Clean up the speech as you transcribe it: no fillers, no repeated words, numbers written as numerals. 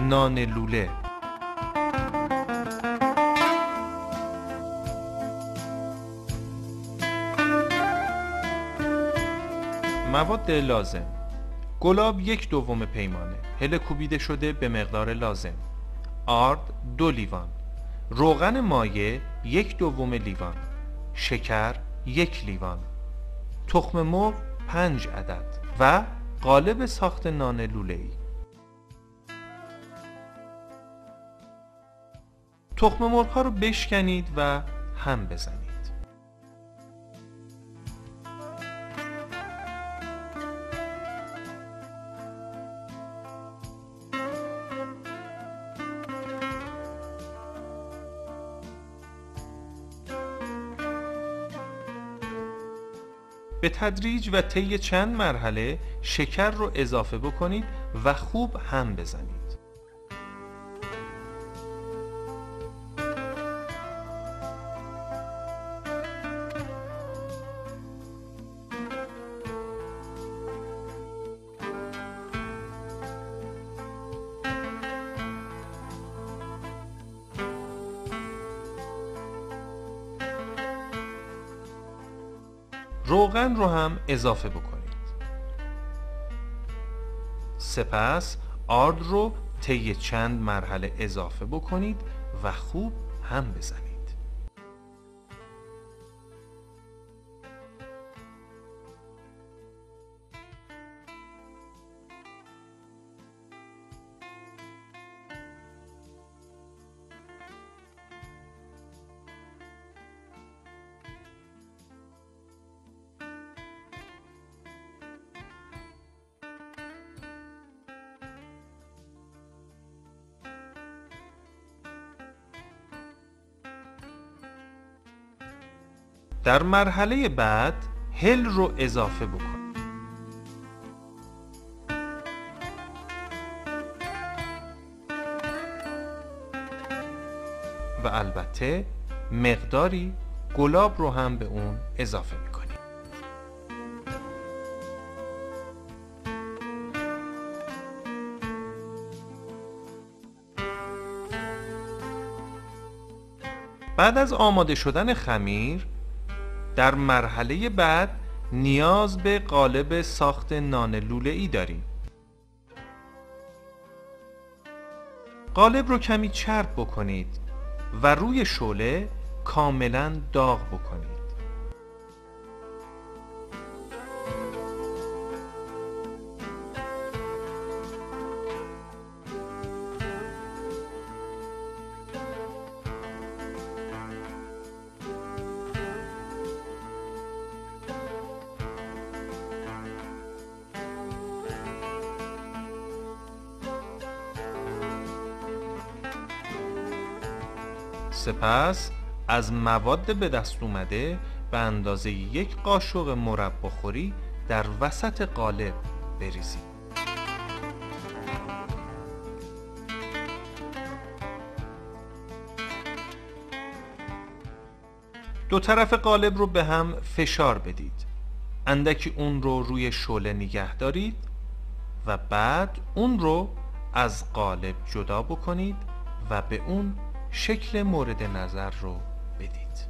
نان لوله. مواد لازم: گلاب 1/2 پیمانه، هل کوبیده شده به مقدار لازم، آرد 2 لیوان، روغن مایع 1/2 لیوان، شکر 1 لیوان، تخم مرغ 5 عدد و قالب ساخت نان لوله‌ای. تخم مرغ ها رو بشکنید و هم بزنید. به تدریج و طی چند مرحله شکر رو اضافه بکنید و خوب هم بزنید. روغن رو هم اضافه بکنید. سپس آرد رو طی چند مرحله اضافه بکنید و خوب هم بزنید. در مرحله بعد هل رو اضافه بکن و البته مقداری گلاب رو هم به اون اضافه میکنیم. بعد از آماده شدن خمیر در مرحله بعد نیاز به قالب ساخت نان لوله‌ای داریم. قالب رو کمی چرب بکنید و روی شعله کاملا داغ بکنید. سپس از مواد به دست اومده به اندازه 1 قاشق مرباخوری در وسط قالب بریزید. دو طرف قالب رو به هم فشار بدید. اندکی اون رو روی شعله نگه دارید و بعد اون رو از قالب جدا بکنید و به اون شکل مورد نظر رو بدید.